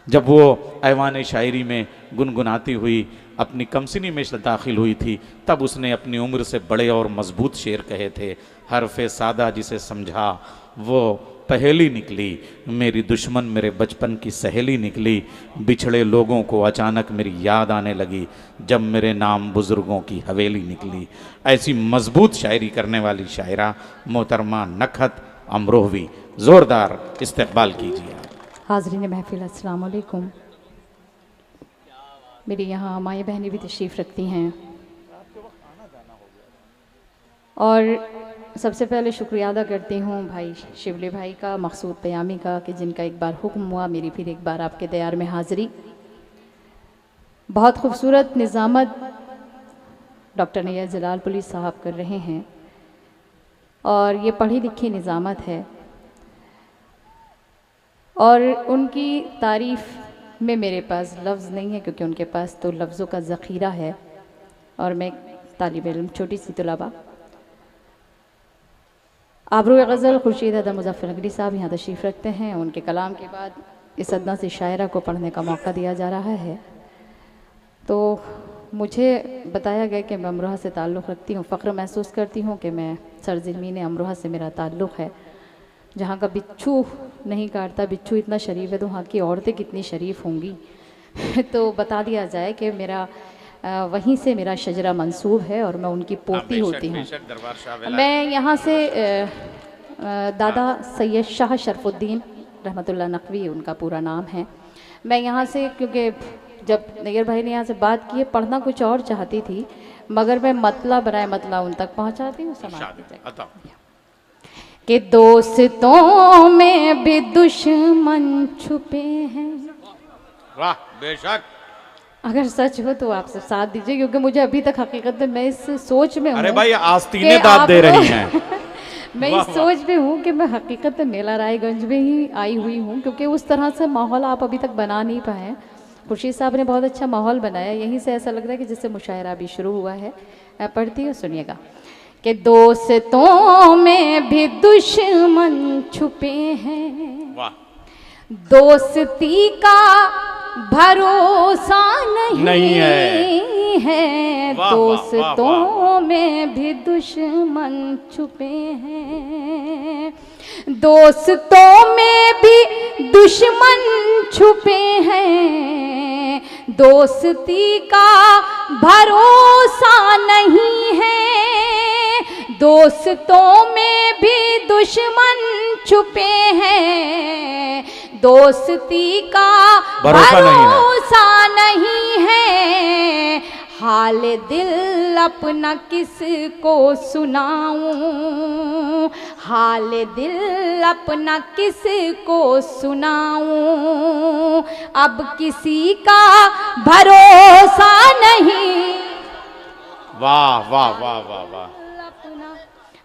जब वो ऐवान शायरी में गुनगुनाती हुई अपनी कमसिनी में दाखिल हुई थी, तब उसने अपनी उम्र से बड़े और मजबूत शेर कहे थे। हरफ़े सादा जिसे समझा वो पहेली निकली, मेरी दुश्मन मेरे बचपन की सहेली निकली। बिछड़े लोगों को अचानक मेरी याद आने लगी, जब मेरे नाम बुज़ुर्गों की हवेली निकली। ऐसी मजबूत शायरी करने वाली शायरा मोहतरमा नखत अमरोहवी, ज़ोरदार इस्तकबाल कीजिए। हाज़रीन महफ़िल अस्सलाम वालेकुम। मेरी यहाँ माएँ बहनें भी तशरीफ़ रखती हैं, और सबसे पहले शुक्रिया अदा करती हूँ भाई शिवली भाई का, मकसूद क़यामी का, कि जिनका एक बार हुक्म हुआ मेरी फिर एक बार आपके दयार में हाज़िरी। बहुत खूबसूरत निज़ामत डॉक्टर नैयर जलाल पुलिस साहब कर रहे हैं, और ये पढ़ी लिखी निज़ामत है, और उनकी तारीफ़ में मेरे पास लफ्ज़ नहीं है, क्योंकि उनके पास तो लफ्ज़ों का ज़ख़ीरा है, और मैं तालिब इल्म छोटी सी तलबा। आबरू गज़ल खुर्शीद अदा मुज़फ़्फ़र नकवी साहब यहाँ तशरीफ़ रखते हैं। उनके कलाम के बाद इस अदना से शायरा को पढ़ने का मौका दिया जा रहा है। तो मुझे बताया गया कि मैं अमरोहा से ताल्लुक़ रखती हूँ, फ़ख्र महसूस करती हूँ कि मैं सरज़मीन अमरोहा से मेरा ताल्लुक़ है, जहाँ का बिच्छू नहीं काटता। बिच्छू इतना शरीफ है तो वहाँ की औरतें कितनी शरीफ होंगी। तो बता दिया जाए कि मेरा वहीं से मेरा शजरा मंसूब है, और मैं उनकी पोती होती हूँ। मैं यहाँ से दादा सैयद शाह शरफुद्दीन रहमतुल्लाह नकवी उनका पूरा नाम है। मैं यहाँ से, क्योंकि जब नैयर भाई ने यहाँ से बात की, पढ़ना कुछ और चाहती थी, मगर मैं मतला बनाए मतला उन तक पहुँचाती हूँ। समाज कि दोस्तों में भी दुश्मन छुपे हैं। वाह, बेशक। अगर सच हो तो आप सब साथ दीजिए, क्योंकि मुझे अभी तक हकीकत में मैं इस सोच में हूँ। अरे भाई, आस्तीनें दाद दे रही हैं। मैं इस सोच में हूँ कि मैं हकीकत में मेला रायगंज में ही आई हुई हूँ, क्योंकि उस तरह से माहौल आप अभी तक बना नहीं पाए। खुर्शीद साहब ने बहुत अच्छा माहौल बनाया, यहीं से ऐसा लग रहा है कि जिससे मुशायरा भी शुरू हुआ है। मैं पढ़ती हूँ, सुनिएगा। कि दोस्तों में भी दुश्मन छुपे हैं, दोस्ती का भरोसा नहीं है। दोस्तों में भी दुश्मन छुपे हैं, दोस्तों में भी दुश्मन छुपे हैं। दोस्ती का भरोसा नहीं है, दोस्तों में भी दुश्मन छुपे हैं। दोस्ती का भरोसा नहीं है। हाल दिल अपना किस को सुनाऊं, हाल दिल अपना किस को सुनाऊं। अब किसी का भरोसा नहीं। वाह वाह वाह वाह वाह।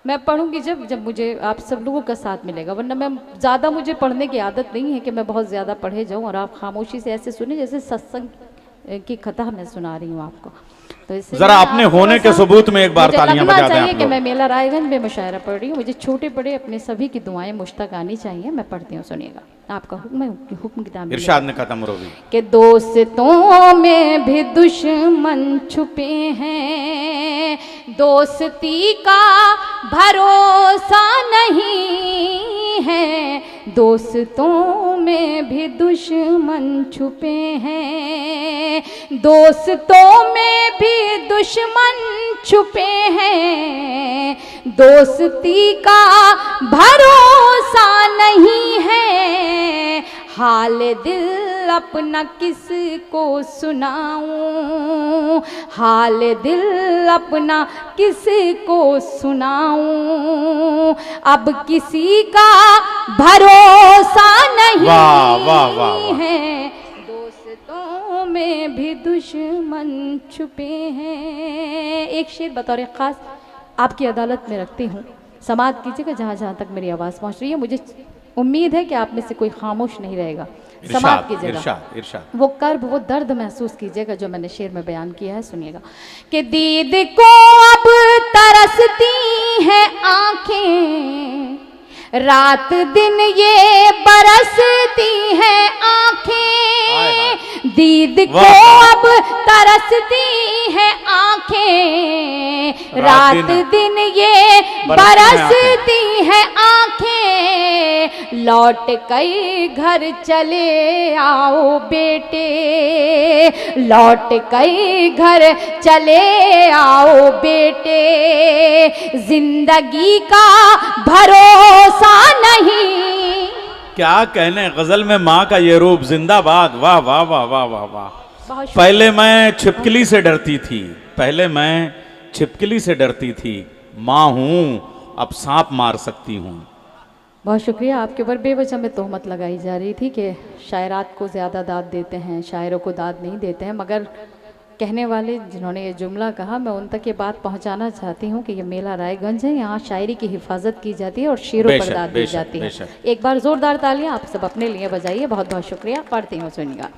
मैं पढ़ूंगी जब मुझे आप सब लोगों का साथ मिलेगा, वरना मैं ज़्यादा, मुझे पढ़ने की आदत नहीं है कि मैं बहुत ज़्यादा पढ़े जाऊं और आप खामोशी से ऐसे सुने जैसे सत्संग की कथा मैं सुना रही हूँ आपको। तो इससे जरा अपने होने के सबूत में एक बार तालियां बजा दें चाहिए आप कि मैं मेला रायगंज में मुशायरा पढ़ रही हूँ। मुझे छोटे बड़े अपने सभी की दुआएं मुश्तक आनी चाहिए। मैं पढ़ती हूँ, सुनिएगा। आपका हुक्म किताब इरशाद ने खत्म रोवी कि दोस्तों में भी दुश्मन छुपे हैं, दोस्ती का भरोसा नहीं है। दोस्तों में भी दुश्मन छुपे हैं, दोस्तों में भी दुश्मन छुपे हैं। दोस्ती का भरोसा नहीं है। हाल दिल अपना किस को सुनाऊं, हाल दिल अपना किस को सुनाऊं। अब किसी का भरोसा नहीं है, दोस्तों में भी दुश्मन छुपे हैं। एक शेर बतौर ख़ास आपकी अदालत में रखती हूँ, समाअत कीजिएगा जहाँ जहाँ तक मेरी आवाज़ पहुँच रही है। मुझे उम्मीद है कि आप में से कोई खामोश नहीं रहेगा। समाअत कीजिएगा, वो कर्ब, वो दर्द महसूस कीजिएगा जो मैंने शेर में बयान किया है। सुनिएगा कि दीद को अब तरसती हैं आँखें, रात दिन ये बरसती हैं आँखें। दीद को अब तरसती है आंखें, रात दिन ये बरसती है आंखें। लौट कर घर चले आओ बेटे, लौट कर घर चले आओ बेटे। जिंदगी का भरोसा नहीं। क्या कहने, गजल में माँ का ये रूप जिंदाबाद। वाह वाह वाह वाह वाह वाह। पहले मैं छिपकली से डरती थी, पहले मैं छिपकली से डरती थी, माँ हूँ अब सांप मार सकती हूँ। बहुत शुक्रिया। आपके ऊपर बेवजह में तोहमत लगाई जा रही थी कि शायरात को ज़्यादा दाद देते हैं, शायरों को दाद नहीं देते हैं, मगर कहने वाले जिन्होंने ये जुमला कहा, मैं उन तक ये बात पहुंचाना चाहती हूँ कि ये मेला रायगंज है, यहाँ शायरी की हिफाजत की जाती है और शेरों पर दाद दी जाती है। एक बार जोरदार तालियां आप सब अपने लिए बजाइए। बहुत बहुत शुक्रिया। पढ़ती हूँ, सुनिएगा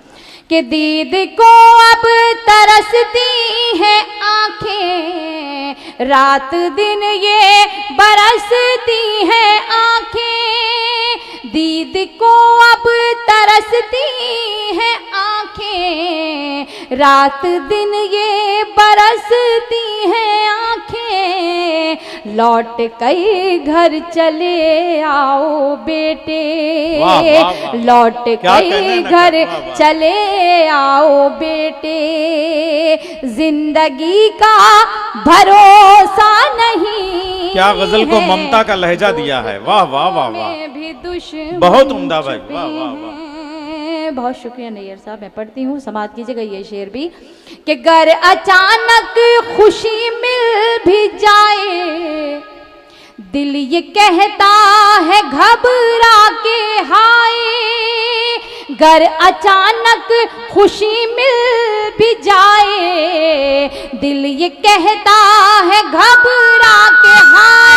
कि दीद को अब तरसती है आंखें, रात दिन ये बरसती है आंखें। दीद को अब तरसती है आंखें, रात दिन ये बरसती है आंखें। लौट कर घर चले आओ बेटे, लौट कर घर चले आओ बेटे। जिंदगी का भरोसा नहीं। क्या गजल को ममता का लहजा दिया है। वाह वाह वाह वाह, भी दुश्मन बहुत उम्दा भाई। वाह वाह वाह, बहुत शुक्रिया नैयर साहब। मैं पढ़ती हूँ, समाज कीजिएगा ये शेर भी कि गर अचानक खुशी मिल भी जाए, दिल ये कहता है घबरा के हाय। गर अचानक खुशी मिल भी जाए, दिल ये कहता है घबरा के हाय।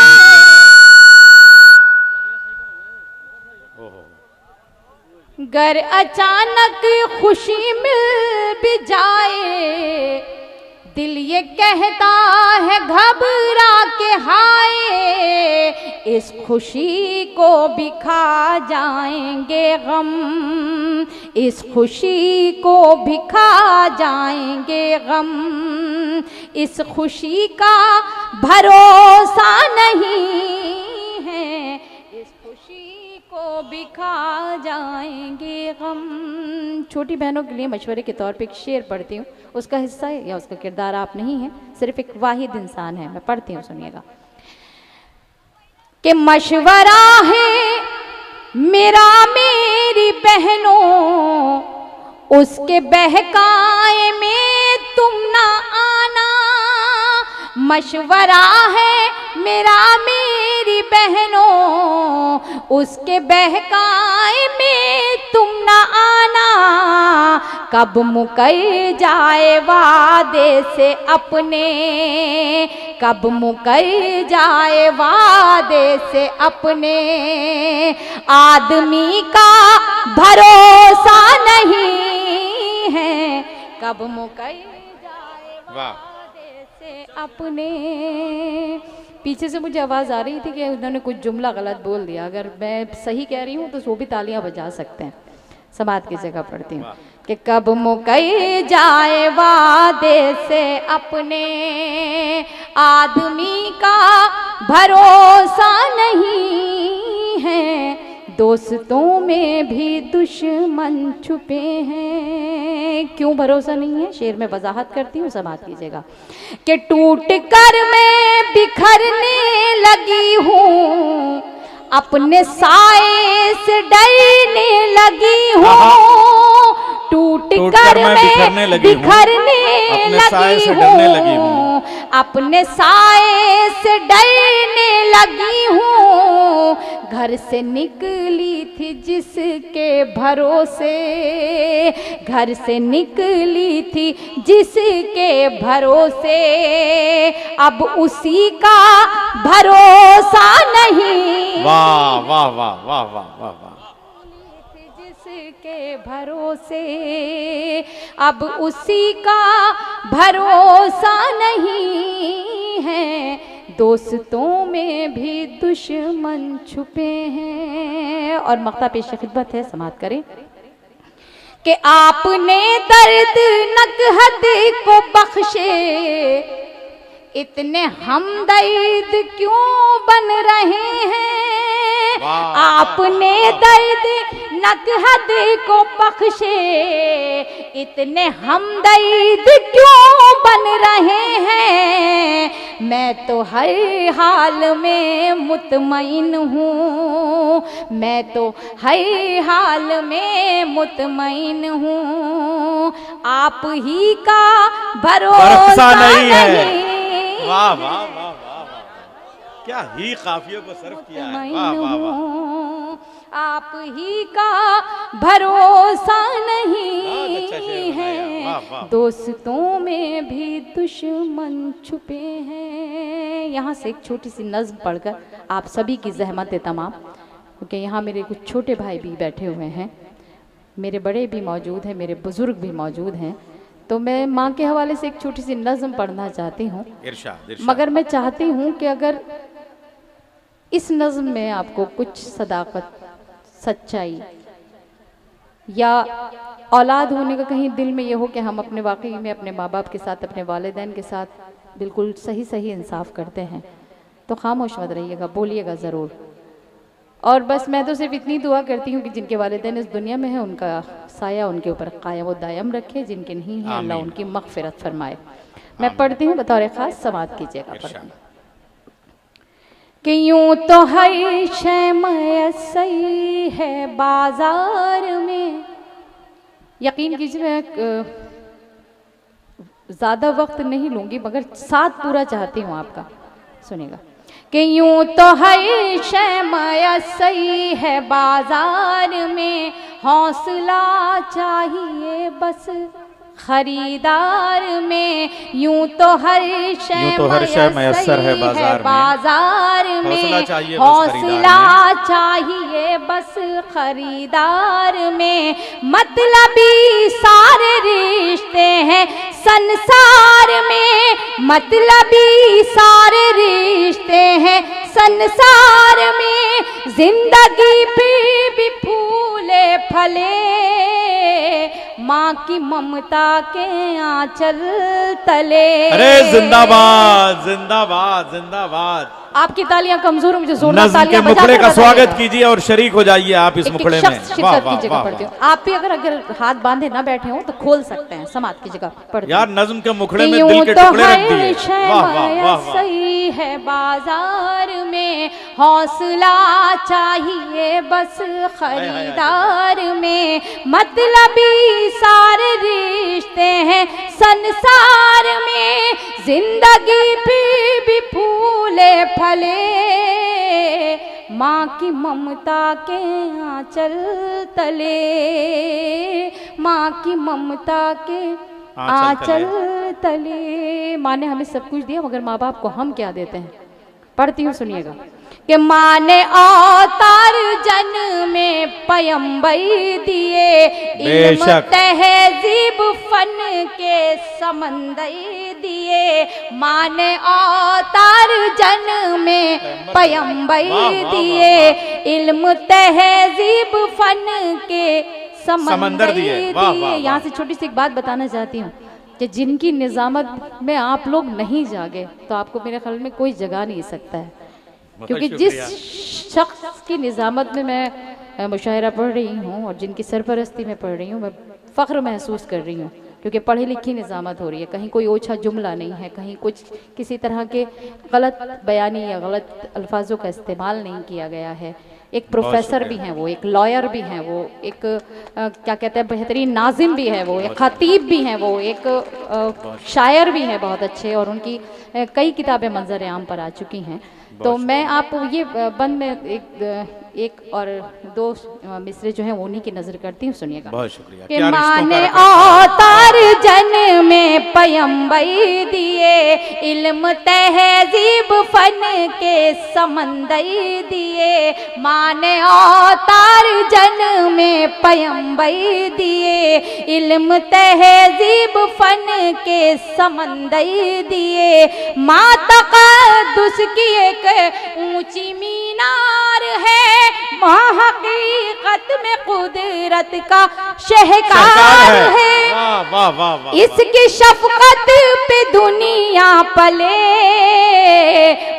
गर अचानक खुशी मिल भी जाए, दिल ये कहता है घबरा के हाय। इस खुशी को भी खा जाएंगे गम, इस खुशी को भी खा जाएंगे गम। इस खुशी का भरोसा नहीं है, इस खुशी को भी खा जाएंगे गम। छोटी बहनों के लिए मशवरे के तौर पे एक शेर पढ़ती हूँ, उसका हिस्सा है या उसका किरदार आप नहीं है, सिर्फ एक वाहिद इंसान है। मैं पढ़ती हूँ, सुनिएगा कि मशवरा है मेरा मेरी बहनों, उसके बहकाए में तुम ना आना। मशवरा है मेरा मेरी बहनों, उसके बहकाए में तुम ना आना। कब मुकर जाए वादे से अपने, कब मुकर जाए वादे से अपने। आदमी का भरोसा नहीं है, कब मुकर जाए वादे से अपने। पीछे से मुझे आवाज़ आ रही थी कि उन्होंने कुछ जुमला गलत बोल दिया। अगर मैं सही कह रही हूँ तो वो भी तालियां बजा सकते हैं। समाज की जगह पढ़ती हूँ कि कब मुकर जाए वादे से अपने। आदमी का भरोसा नहीं है, दोस्तों में भी दुश्मन छुपे हैं। क्यों भरोसा नहीं है, शेर में वजाहत करती हूँ, समाज कीजिएगा कि टूट कर मैं बिखरने लगी हूँ, अपने साए से डरने लगी हूँ। टूट कर मैं बिखरने लगी हूँ, अपने साए से डरने लगी हूँ। घर से निकली थी जिसके भरोसे, घर से निकली थी जिसके भरोसे। अब उसी का भरोसा नहीं। वाह वाह वाह वाह वाह वाह वाह। जिसके भरोसे अब उसी का भरोसा नहीं है, दोस्तों में भी दुश्मन छुपे हैं। और मक्ता पेश खिदमत है, समात करें कि आपने दर्द नकहद को बख्शे, इतने हमदर्द क्यों बन रहे हैं। आपने दर्द नकहद को बख्शे, इतने हमदर्द क्यों बन रहे हैं। मैं तो हर हाल में मुतमईन हूँ, मैं तो हर हाल में मुतमईन हूँ। आप ही का भरोसा नहीं है। वाह वाह वाह वाह वाह, क्या ही काफियों को सर्व किया है। वाह वाह वाह, आप ही का भरोसा नहीं है। वाह वाह। दोस्तों में भी दुश्मन छुपे हैं। यहाँ से एक छोटी सी नज़्म पढ़कर आप सभी की ज़हमत तमाम, क्योंकि यहाँ मेरे कुछ छोटे भाई भी बैठे हुए हैं, मेरे बड़े भी मौजूद हैं, मेरे बुज़ुर्ग भी मौजूद हैं, तो मैं माँ के हवाले से एक छोटी सी नज़्म पढ़ना चाहती हूँ। मगर मैं चाहती हूँ कि अगर इस नज़्म में आपको कुछ सदाकत, सच्चाई या औलाद होने का कहीं दिल में ये हो कि हम अपने वाकई में अपने माँ बाप के साथ, अपने वालिदैन के साथ बिल्कुल सही सही इंसाफ करते हैं, तो खामोश मत रहिएगा, बोलिएगा ज़रूर। और बस मैं तो सिर्फ इतनी दुआ करती हूँ कि जिनके वालिदैन इस दुनिया में हैं उनका साया उनके ऊपर कायम व दायम रखे, जिनके नहीं हैं अल्लाह उनकी मग़फ़िरत फरमाए। मैं पढ़ती हूँ, बतौर ख़ास समाअत कीजिएगा। पढ़ती हूँ कि यूँ तो हर शय मयस्सर है बाज़ार में। यकीन कीजिए मैं ज़्यादा वक्त नहीं लूँगी, मगर साथ पूरा चाहती हूँ आपका, सुनिएगा। कि यूँ तो हर शय मयस्सर है बाज़ार में, हौसला चाहिए बस खरीदार में। यूँ तो हर शय मयस्सर है बाज़ार में, हौसला चाहिए बस खरीदार में। मतलबी सारे रिश्ते हैं संसार में, मतलबी सारे रिश्ते हैं संसार में। जिंदगी पे भी फूले फले, माँ की ममता के आंचल तले। अरे जिंदाबाद जिंदाबाद जिंदाबाद। आपकी तालियां कमजोर, मुझे जोरदार नज़्म तालियां के मुखड़े का स्वागत कीजिए और शरीक हो जाइए आप इस मुखड़े में। शिरकत की जगह पढ़ती हूँ। आप भी अगर हाथ बांधे ना बैठे हो तो खोल सकते हैं, समाअत की जगह पढ़ती यार। नज़्म के मुखड़े में दिल के टुकड़े रख दिए। वाह वाह वाह। सही है बाजार में, हौसला चाहिए बस खरीदार में। मतलबी सारे रिश्ते हैं संसार में, जिंदगी भी फूले फले, माँ की ममता के आंचल तले, माँ की ममता के आंचल तले। माँ ने हमें सब कुछ दिया, मगर माँ बाप को हम क्या देते हैं। पढ़ती हूँ, सुनिएगा। कि माँ ने अवतार जन में पैगंबर दिए, इल्म तहजीब फन के समंदर दिए। माँ ने अवतार जन में पैगंबर दिए, इल्म तहजीब फन के समंदर दिए। यहाँ से छोटी सी एक बात बताना चाहती हूँ कि जिनकी निजामत में आप लोग नहीं जागे तो आपको मेरे ख्याल में कोई जगा नहीं सकता है। क्योंकि जिस शख्स की निजामत में मैं मुशायरा पढ़ रही हूँ और जिनकी सरपरस्ती में पढ़ रही हूँ, मैं फ़ख्र महसूस कर रही हूँ, क्योंकि पढ़ी लिखी निजामत हो रही है। कहीं कोई ओछा जुमला नहीं है, कहीं कुछ किसी तरह के गलत बयानी या गलत अल्फाजों का इस्तेमाल नहीं किया गया है। एक प्रोफेसर भी हैं वो, एक लॉयर भी हैं वो, एक क्या कहते हैं बेहतरीन नाजिम भी है वो, एक खतीब भी हैं वो, एक शायर भी हैं बहुत अच्छे, और उनकी कई किताबें मंजर आम पर आ चुकी हैं। तो मैं आप ये बंद में एक और दो मिसरे जो हैं वो उन्हीं की नजर करती हूँ, सुनिएगा। बहुत शुक्रिया। कि माँ ने अवतार जन में पैगंबर दिए, इल्म तहजीब फन के समंदर दिए। माँ ने अवतार जन में पैगंबर दिए, इल्म तहजीब फन के समंदर दिए। माँ तक़द्दुस की एक ऊंची मीनार है, माँ हकीकत में कुदरत का शहकार है। वाह वाह वाह वाह। इसकी शफकत पे दुनिया पले,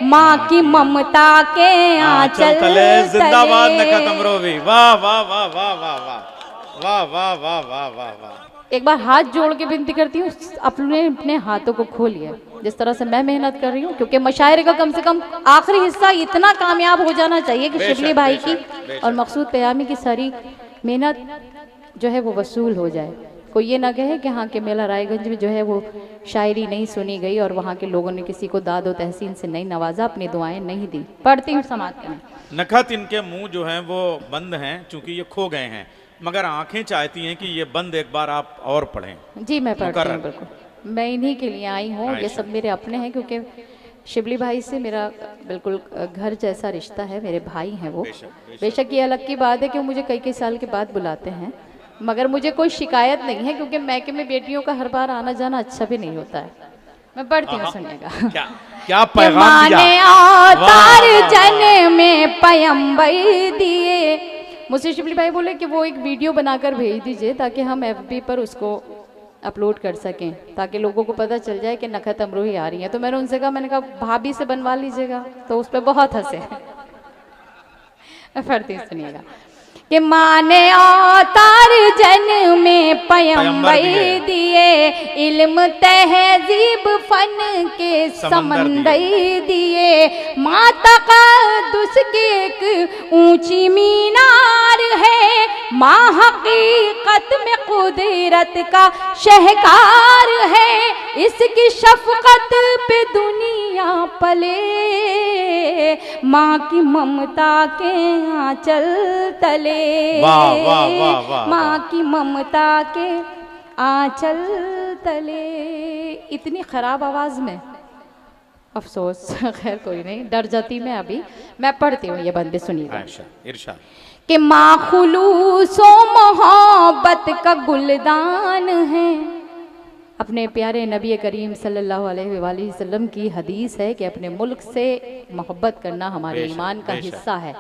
माँ की ममता के आंचल तले। जिंदाबाद नखत अमरोवी। वाह वाह वाह वाह वाह वाह वाह वाह वाह वाह वाह वाह। एक बार हाथ जोड़ के विनती करती हूँ, अपने हाथों को खोलिए जिस तरह से मैं मेहनत कर रही हूँ, क्योंकि मशायरे का कम से कम आखिरी हिस्सा इतना कामयाब हो जाना चाहिए कि शिबली भाई की और मकसूद पयामी की सारी मेहनत जो है वो वसूल हो जाए। कोई ये ना कहे कि हाँ के मेला रायगंज में जो है वो शायरी नहीं सुनी गई और वहाँ के लोगों ने किसी को दाद व तहसीन से नहीं नवाजा, अपनी दुआएं नहीं दी। पढ़ती हूँ समाज में। नखत इनके मुंह जो हैं वो बंद हैं चूंकि ये खो गए हैं, मगर आंखें चाहती हैं कि ये बंद एक बार आप और पढ़ें। जी मैं पढ़ती हूँ, बिल्कुल मैं इन्हीं के लिए आई हूँ। ये सब मेरे अपने हैं, क्योंकि शिबली भाई से मेरा बिल्कुल घर जैसा रिश्ता है, मेरे भाई हैं वो। बेशक ये अलग की बात है कि वो मुझे कई कई साल के बाद बुलाते हैं, मगर मुझे कोई शिकायत नहीं है, क्योंकि मैके में बेटियों का हर बार आना जाना अच्छा भी नहीं होता है। मैं पढ़ती हूँ, सुनिएगा। क्या पैगाम दिया। अवतार जन में पैगंबर दिए। मुझसे शिबली भाई बोले कि वो एक वीडियो बनाकर भेज दीजिए ताकि हम FB पर उसको अपलोड कर सकें, ताकि लोगों को पता चल जाए कि नखत अमरोही आ रही है। तो मैंने उनसे कहा, मैंने कहा भाभी से बनवा लीजिएगा, तो उस पर बहुत हंसे। मैं पढ़ती हूँ, सुनिएगा। कि माने अवतार जन में पैगंबर दिए, इल्म तहजीब फन के समंदर दिए। माता कद्दुस की एक ऊंची मीनार है, माँ हकीकत में कुदरत का शहकार है। इसकी शफकत पे दुनिया पले, माँ की ममता के आंचल तले। वाह वाह वाह वाह। माँ की ममता के आंचल तले। इतनी खराब आवाज में अफसोस, खैर कोई नहीं, डर जाती मैं अभी। मैं पढ़ती हूँ, ये बंद भी सुनिएगा। इरशाद। कि माँ खुलूसो मोहब्बत का गुलदान है। अपने प्यारे नबी करीम सल्लल्लाहु अलैहि वसल्लम की हदीस है कि अपने मुल्क से मोहब्बत करना हमारे ईमान का हिस्सा है।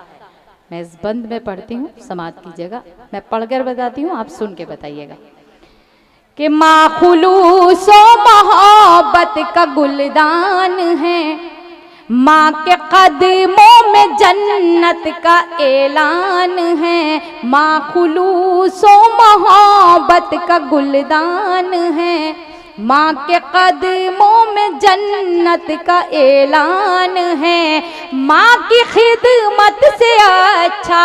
मैं इस बंद में पढ़ती हूँ, समात कीजिएगा। मैं पढ़कर बताती हूँ, आप सुन के बताइएगा। कि माँ खुलूसो मोहब्बत का गुलदान है, माँ के कदमों में जन्नत का ऐलान है। माँ खुलूसो मोहब्बत का गुलदान है, माँ के कदमों में जन्नत का ऐलान है। माँ की खिदमत से अच्छा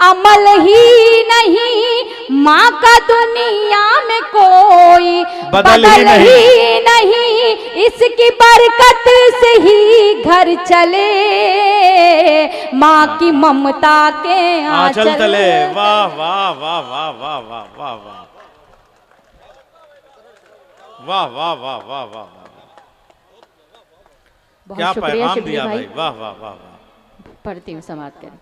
अमल ही नहीं, माँ का दुनिया में कोई बदल ही नहीं। इसकी बरकत से ही घर चले, माँ की ममता के आंचल तले। वाह वाह वाह वाह वाह वाह वाह वाह वाह वाह वाह वाह वाह। क्या पैगाम दिया भाई। वाह वाह वाह वाह। पढ़ती हूँ, समाप्त करें।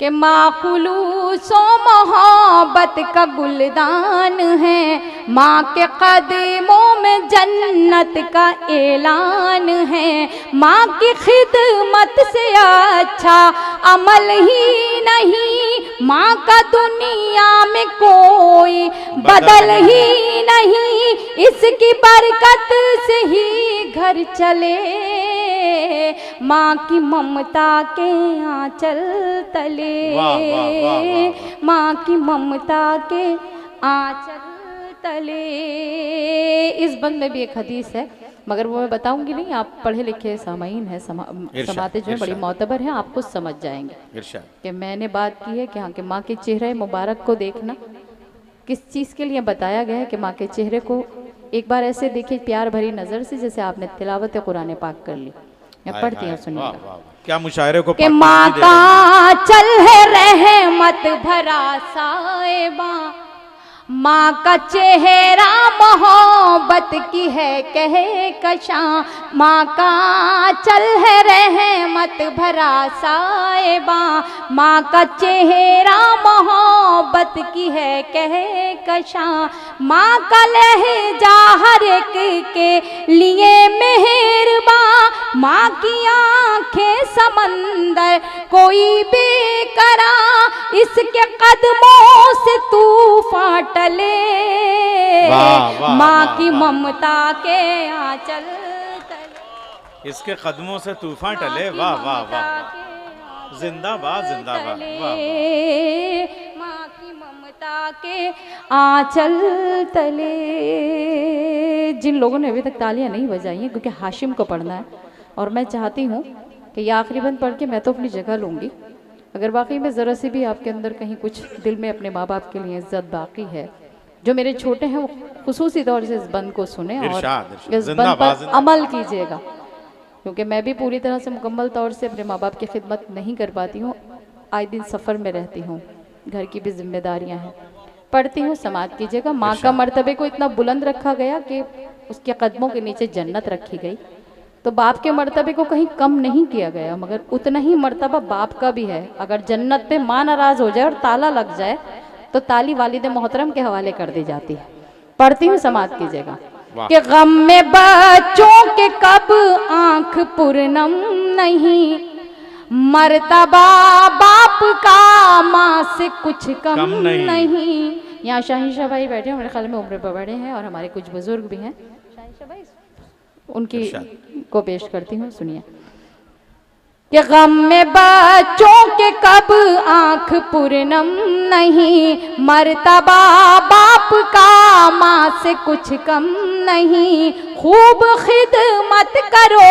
कि माँ खुलूसो मोहब्बत का गुलदान है, माँ के कदमों में जन्नत का ऐलान है। माँ की खिदमत से अच्छा अमल ही नहीं, माँ का दुनिया में कोई बदल ही नहीं। इसकी बरकत से ही घर चले, माँ की ममता के आंचल तले। माँ की ममता के आंचल तले। इस बंद में भी एक हदीस है, मगर वो मैं बताऊंगी नहीं, आप पढ़े लिखे सामाईन है, समाते जो है बड़ी मोतबर है, आपको समझ जाएंगे कि मैंने बात की है कि हाँ कि माँ के चेहरे मुबारक को देखना किस चीज़ के लिए बताया गया है। कि माँ के चेहरे को एक बार ऐसे देखिए प्यार भरी नज़र से, जैसे आपने तिलावत कुरान पाक कर ली। मैं पढ़ती हूँ, सुनिएगा। क्या मुशायरे को कि माँ का चल है रहमत भरा साहिबा, माँ का चेहरा मोहब्बत की है कहे कशा। माँ का चल है रहमत भरा साहिबा, माँ का चेहरा मोहब्बत मोहब्बत की है कह कशा, माँ का लहजा हर एक के लिए मेहरबान, माँ की आंखें समंदर कोई बेकरा, इसके कदमों से तूफान टले, माँ की ममता के आंचल तले, इसके कदमों से तूफान टले। वाह वाह वाह, जिंदाबाद जिंदाबाद। माँ की ममता के आंचल तले। जिन लोगों ने अभी तक तालियां नहीं बजाई हैं, क्योंकि हाशिम को पढ़ना है और मैं चाहती हूँ कि ये आखिरी बंद पढ़ के मैं तो अपनी जगह लूँगी। अगर वाकई में ज़रा सी भी आपके अंदर कहीं कुछ दिल में अपने माँ बाप के लिए इज्जत बाकी है, जो मेरे छोटे हैं वो खुसूसी तौर से इस बंद को सुने और इस बंद पर अमल कीजिएगा, क्योंकि मैं भी पूरी तरह से मुकम्मल तौर से अपने माँ बाप की खिदमत नहीं कर पाती हूँ। आए दिन सफ़र में रहती हूँ, घर की भी जिम्मेदारियाँ हैं, पढ़ती हूँ। समाज कीजिएगा। माँ का मर्तबे को इतना बुलंद रखा गया कि उसके कदमों के नीचे जन्नत रखी गई, तो बाप के मर्तबे को कहीं कम नहीं किया गया, मगर उतना ही मर्तबा बाप का भी है। अगर जन्नत पे माँ नाराज़ हो जाए और ताला लग जाए तो ताली वालिद मोहतरम के हवाले कर दी जाती है। पढ़ती हूँ, समाज कीजिएगा। कि गम में बच्चों के कब आंख पुरनम नहीं, मर्तबा बाप का माँ से कुछ कम नहीं। यहाँ शाहिशा भाई बैठे हैं, मेरे ख्याल में उम्र पर बड़े हैं और हमारे कुछ बुजुर्ग भी हैं। शाहिशा भाई उनकी को पेश करती हूँ, सुनिए। कि गम में बच्चों के कब आंख पुरनम नहीं, मर्तबा बाप का माँ से कुछ कम नहीं। खूब खिदमत करो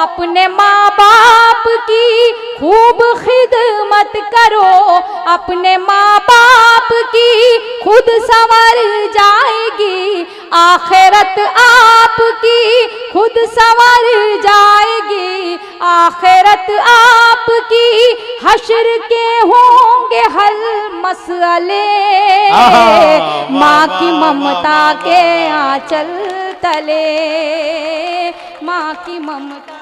अपने माँ बाप की, खूब खिदमत करो अपने माँ बाप की, खुद संवर जाएगी आखिरत आपकी, खुद संवर जाएगी आखिरत आपकी। हश्र के होंगे हल मसले, माँ की ममता के आंचल तले, माँ की ममता।